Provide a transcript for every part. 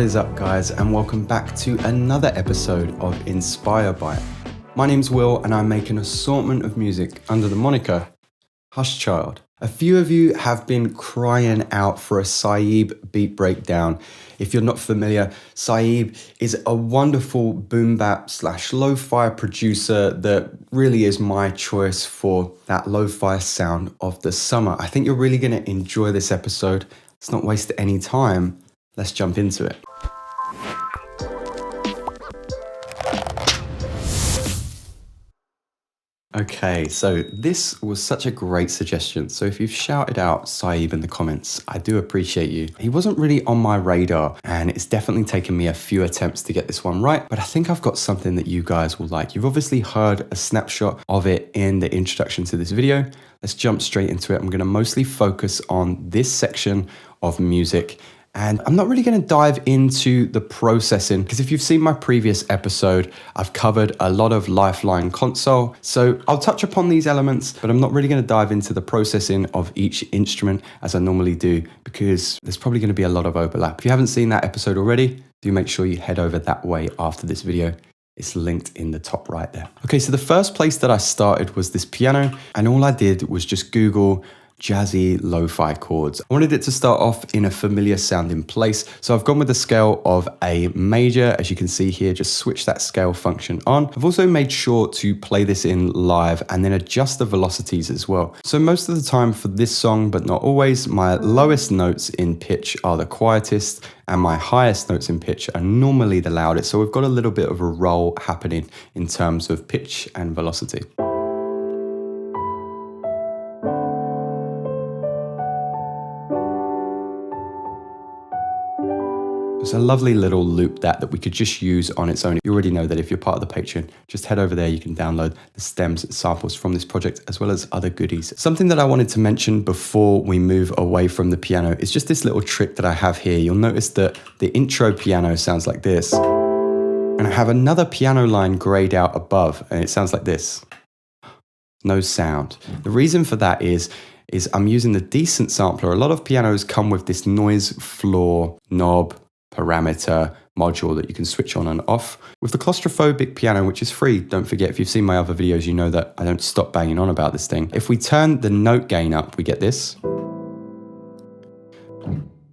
is up, guys, and welcome back to another episode of Inspire By It. My name's Will and I make an assortment of music under the moniker Hush Child. A few of you have been crying out for a Saib beat breakdown. If you're not familiar, Saib is a wonderful boom bap / lo-fi producer that really is my choice for that lo-fi sound of the summer. I think you're really going to enjoy this episode. Let's not waste any time. Let's jump into it. Okay, so this was such a great suggestion. So if you've shouted out Saib in the comments, I do appreciate you. He wasn't really on my radar and it's definitely taken me a few attempts to get this one right, but I think I've got something that you guys will like. You've obviously heard a snapshot of it in the introduction to this video. Let's jump straight into it. I'm going to mostly focus on this section of music. And I'm not really going to dive into the processing because if you've seen my previous episode, I've covered a lot of Lifeline console. So I'll touch upon these elements, but I'm not really going to dive into the processing of each instrument as I normally do because there's probably going to be a lot of overlap. If you haven't seen that episode already, do make sure you head over that way after this video. It's linked in the top right there. Okay, so the first place that I started was this piano, and all I did was just Google jazzy lo-fi chords. I wanted it to start off in a familiar sounding place, so I've gone with the scale of A major. As you can see here, just switch that scale function on. I've also made sure to play this in live and then adjust the velocities as well. So most of the time for this song, but not always, my lowest notes in pitch are the quietest and my highest notes in pitch are normally the loudest. So we've got a little bit of a roll happening in terms of pitch and velocity. It's a lovely little loop that we could just use on its own. You already know that if you're part of the Patreon, just head over there. You can download the stems and samples from this project as well as other goodies. Something that I wanted to mention before we move away from the piano is just this little trick that I have here. You'll notice that the intro piano sounds like this. And I have another piano line grayed out above and it sounds like this. No sound. The reason for that is I'm using the decent sampler. A lot of pianos come with this noise floor knob parameter module that you can switch on and off. With the claustrophobic piano, which is free, don't forget, if you've seen my other videos, you know that I don't stop banging on about this thing. If we turn the note gain up, we get this.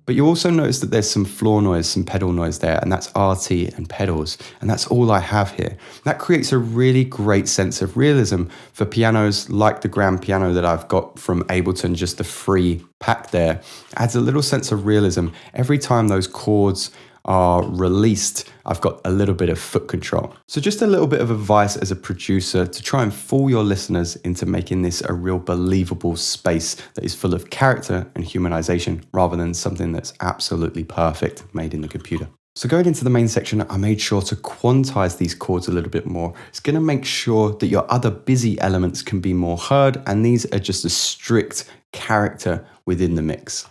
But you also notice that there's some floor noise, some pedal noise there, and that's RT and pedals, and that's all I have here. That creates a really great sense of realism for pianos like the grand piano that I've got from Ableton, just the free pack there. Adds a little sense of realism. Every time those chords are released, I've got a little bit of foot control. So just a little bit of advice as a producer to try and fool your listeners into making this a real believable space that is full of character and humanization rather than something that's absolutely perfect made in the computer. So going into the main section, I made sure to quantize these chords a little bit more. It's going to make sure that your other busy elements can be more heard, and these are just a strict character within the mix.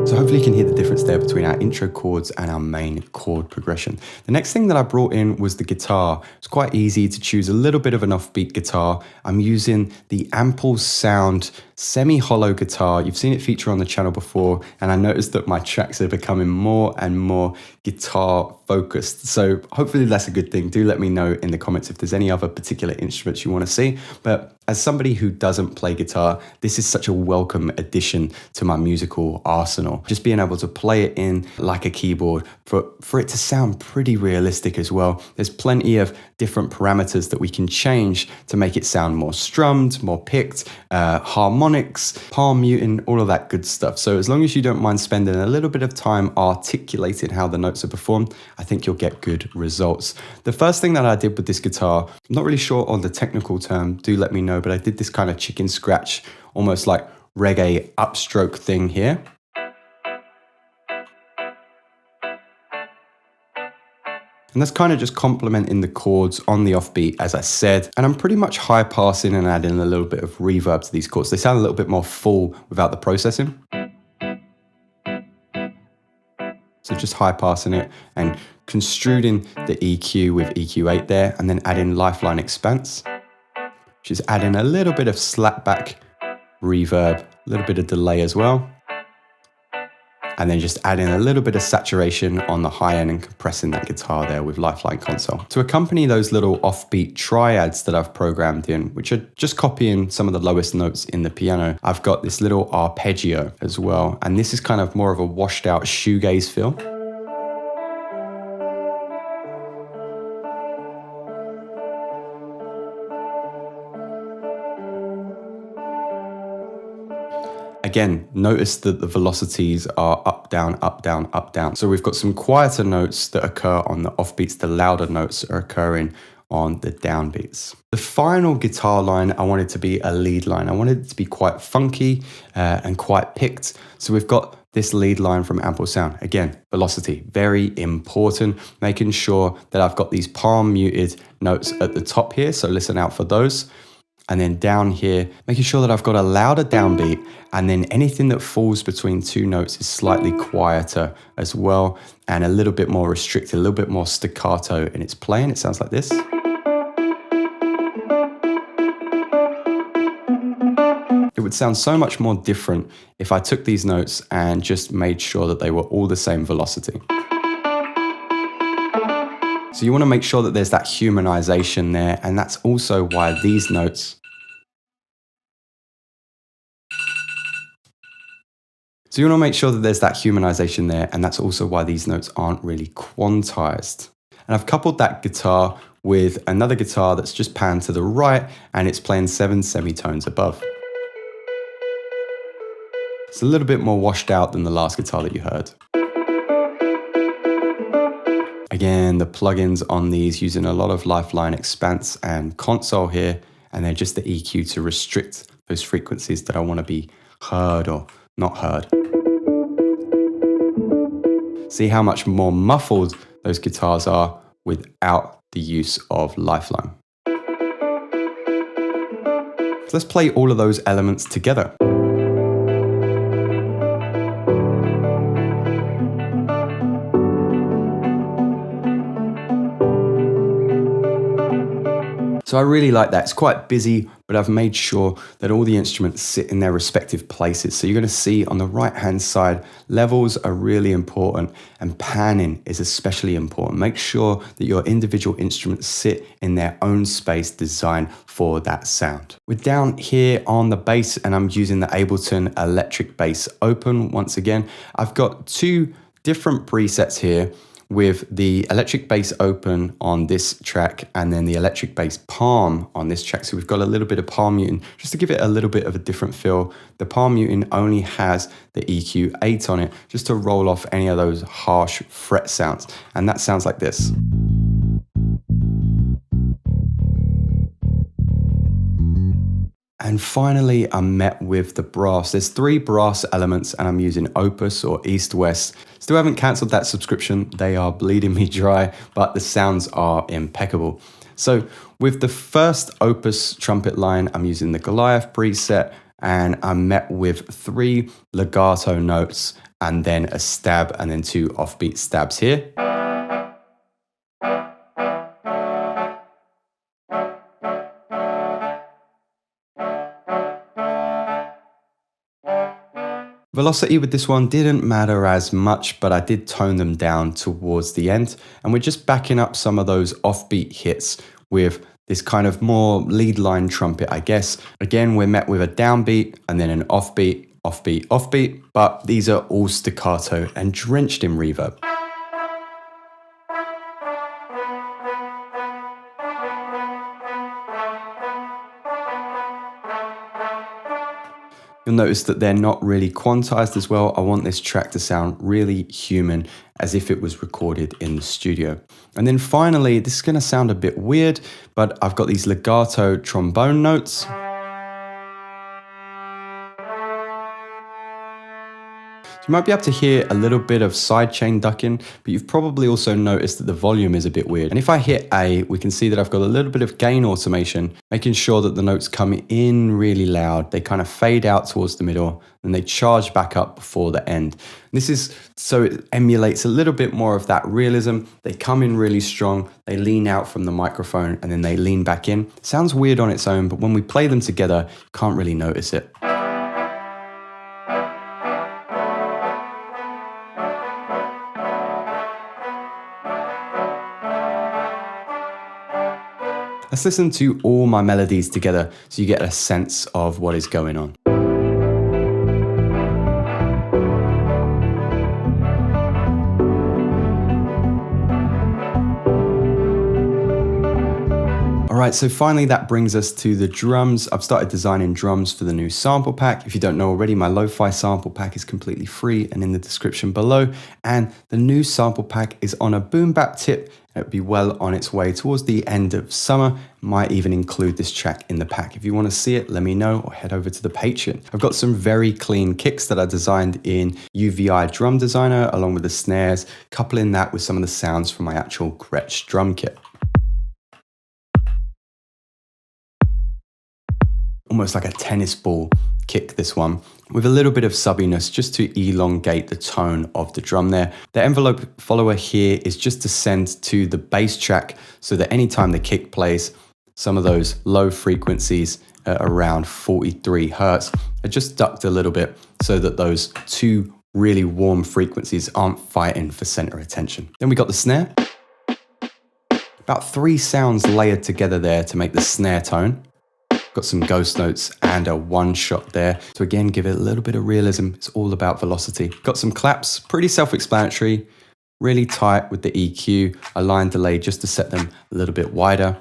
So hopefully you can hear the difference there between our intro chords and our main chord progression. The next thing that I brought in was the guitar. It's quite easy to choose a little bit of an offbeat guitar. I'm using the Ample Sound semi-hollow guitar. You've seen it feature on the channel before, and I noticed that my tracks are becoming more and more guitar focused. So hopefully that's a good thing. Do let me know in the comments if there's any other particular instruments you want to see. But as somebody who doesn't play guitar, this is such a welcome addition to my musical arsenal. Just being able to play it in like a keyboard for it to sound pretty realistic as well. There's plenty of different parameters that we can change to make it sound more strummed, more picked, harmonics, palm muting, all of that good stuff. So as long as you don't mind spending a little bit of time articulating how the notes are performed, I think you'll get good results. The first thing that I did with this guitar, I'm not really sure on the technical term, do let me know, but I did this kind of chicken scratch, almost like reggae upstroke thing here. And that's kind of just complementing the chords on the offbeat, as I said. And I'm pretty much high passing and adding a little bit of reverb to these chords. They sound a little bit more full without the processing. So just high passing it and construing the EQ with EQ8 there, and then adding Lifeline Expanse. Just add in a little bit of slapback reverb, a little bit of delay as well. And then just add in a little bit of saturation on the high end and compressing that guitar there with Lifeline Console. To accompany those little offbeat triads that I've programmed in, which are just copying some of the lowest notes in the piano, I've got this little arpeggio as well. And this is kind of more of a washed out shoegaze feel. Again, notice that the velocities are up, down, up, down, up, down. So we've got some quieter notes that occur on the offbeats, the louder notes are occurring on the downbeats. The final guitar line, I wanted to be a lead line. I wanted it to be quite funky and quite picked. So we've got this lead line from Ample Sound. Again, velocity, very important. Making sure that I've got these palm muted notes at the top here. So listen out for those. And then down here, making sure that I've got a louder downbeat, and then anything that falls between two notes is slightly quieter as well, and a little bit more restricted, a little bit more staccato in its playing. It sounds like this. It would sound so much more different if I took these notes and just made sure that they were all the same velocity. So you want to make sure that there's that humanization there, and that's also why these notes So you want to make sure that there's that humanization there, and that's also why these notes aren't really quantized. And I've coupled that guitar with another guitar that's just panned to the right, and it's playing 7 semitones above. It's a little bit more washed out than the last guitar that you heard. Again, the plugins on these using a lot of Lifeline Expanse and Console here, and they're just the EQ to restrict those frequencies that I want to be heard or not heard. See how much more muffled those guitars are without the use of Lifeline. So let's play all of those elements together. So I really like that. It's quite busy, but I've made sure that all the instruments sit in their respective places. So you're going to see on the right-hand side, levels are really important, and panning is especially important. Make sure that your individual instruments sit in their own space designed for that sound. We're down here on the bass, and I'm using the Ableton Electric Bass Open once again. I've got 2 different presets here, with the electric bass open on this track and then the electric bass palm on this track. So we've got a little bit of palm muting just to give it a little bit of a different feel. The palm muting only has the EQ 8 on it just to roll off any of those harsh fret sounds. And that sounds like this. And finally, I'm met with the brass. There's 3 brass elements, and I'm using Opus or East-West. Still haven't cancelled that subscription. They are bleeding me dry, but the sounds are impeccable. So with the first Opus trumpet line, I'm using the Goliath preset, and I'm met with 3 legato notes, and then a stab, and then 2 offbeat stabs here. Velocity with this one didn't matter as much, but I did tone them down towards the end. And we're just backing up some of those offbeat hits with this kind of more lead line trumpet, I guess. Again, we're met with a downbeat and then an offbeat, offbeat, offbeat, but these are all staccato and drenched in reverb. You'll notice that they're not really quantized as well. I want this track to sound really human, as if it was recorded in the studio. And then finally, this is going to sound a bit weird, but I've got these legato trombone notes. You might be able to hear a little bit of sidechain ducking, but you've probably also noticed that the volume is a bit weird. And if I hit A, we can see that I've got a little bit of gain automation, making sure that the notes come in really loud. They kind of fade out towards the middle and they charge back up before the end. This is so it emulates a little bit more of that realism. They come in really strong, they lean out from the microphone and then they lean back in. Sounds weird on its own, but when we play them together, you can't really notice it. Let's listen to all my melodies together so you get a sense of what is going on. All right, so finally that brings us to the drums. I've started designing drums for the new sample pack. If you don't know already, my lo-fi sample pack is completely free and in the description below. And the new sample pack is on a boom bap tip. It'll be well on its way towards the end of summer. Might even include this track in the pack. If you want to see it, let me know or head over to the Patreon. I've got some very clean kicks that I designed in UVI Drum Designer, along with the snares, coupling that with some of the sounds from my actual Gretsch drum kit. Almost like a tennis ball kick, this one, with a little bit of subbiness just to elongate the tone of the drum there. The envelope follower here is just to send to the bass track so that anytime the kick plays, some of those low frequencies at around 43 hertz are just ducked a little bit so that those two really warm frequencies aren't fighting for center attention. Then we got the snare. About 3 sounds layered together there to make the snare tone. Got some ghost notes and a one shot there to again give it a little bit of realism. It's all about velocity. Got some claps, pretty self-explanatory, really tight with the EQ, a line delay just to set them a little bit wider.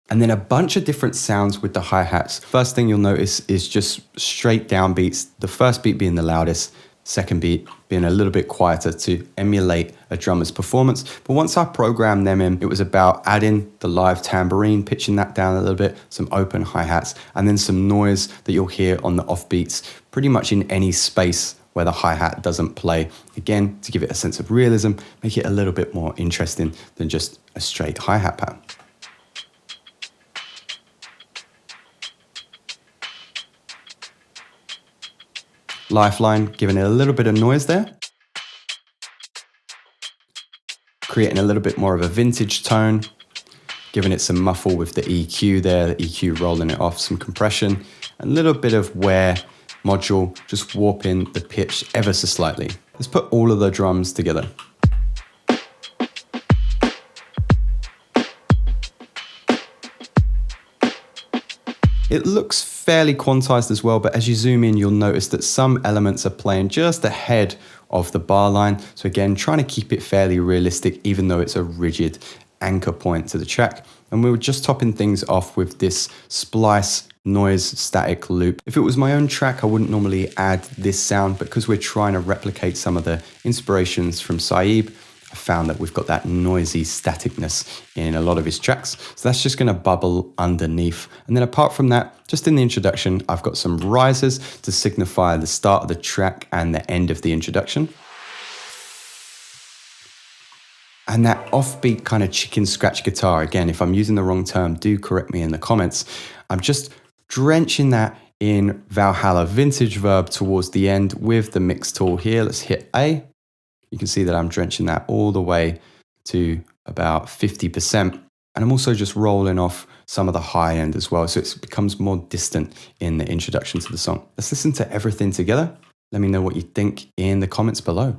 And then a bunch of different sounds with the hi-hats. First thing you'll notice is just straight down beats, the first beat being the loudest, second beat being a little bit quieter to emulate a drummer's performance. But once I programmed them in, it was about adding the live tambourine, pitching that down a little bit, some open hi-hats, and then some noise that you'll hear on the offbeats, pretty much in any space where the hi-hat doesn't play. Again, to give it a sense of realism, make it a little bit more interesting than just a straight hi-hat pattern. Lifeline, giving it a little bit of noise there. Creating a little bit more of a vintage tone. Giving it some muffle with the EQ there, the EQ rolling it off, some compression. A little bit of wear module, just warping the pitch ever so slightly. Let's put all of the drums together. It looks fairly quantized as well, but as you zoom in, you'll notice that some elements are playing just ahead of the bar line. So again, trying to keep it fairly realistic, even though it's a rigid anchor point to the track. And we were just topping things off with this splice noise static loop. If it was my own track, I wouldn't normally add this sound, but because we're trying to replicate some of the inspirations from Saib, I found that we've got that noisy staticness in a lot of his tracks. So that's just going to bubble underneath. And then apart from that, just in the introduction, I've got some risers to signify the start of the track and the end of the introduction. And that offbeat kind of chicken scratch guitar, again, if I'm using the wrong term, do correct me in the comments. I'm just drenching that in Valhalla Vintage Verb towards the end with the mix tool here. Let's hit A. You can see that I'm drenching that all the way to about 50%. And I'm also just rolling off some of the high end as well, so it becomes more distant in the introduction to the song. Let's listen to everything together. Let me know what you think in the comments below.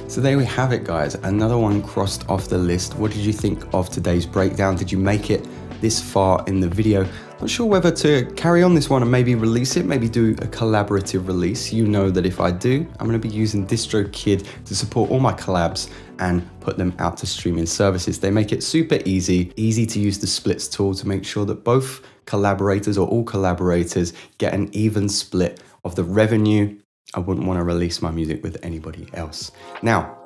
So there we have it, guys. Another one crossed off the list. What did you think of today's breakdown? Did you make it this far in the video? Not sure whether to carry on this one and maybe release it, maybe do a collaborative release. You know that if I do, I'm going to be using DistroKid to support all my collabs and put them out to streaming services. They make it super easy to use the splits tool to make sure that both collaborators or all collaborators get an even split of the revenue. I wouldn't want to release my music with anybody else. Now,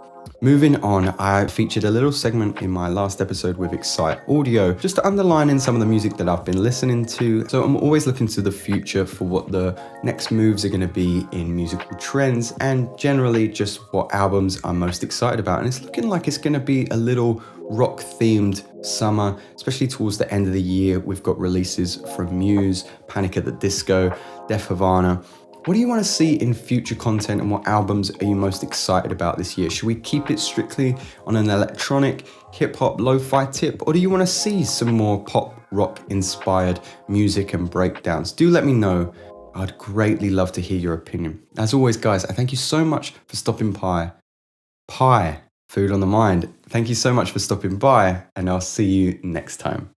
moving on, I featured a little segment in my last episode with Excite Audio, just to underline in some of the music that I've been listening to. So I'm always looking to the future for what the next moves are going to be in musical trends and generally just what albums I'm most excited about. And it's looking like it's going to be a little rock themed summer, especially towards the end of the year. We've got releases from Muse, Panic at the Disco, Def Havana. What do you want to see in future content and what albums are you most excited about this year? Should we keep it strictly on an electronic, hip-hop, lo-fi tip, or do you want to see some more pop rock inspired music and breakdowns? Do let me know. I'd greatly love to hear your opinion. As always, guys, I thank you so much for stopping by. Food on the mind. Thank you so much for stopping by, and I'll see you next time.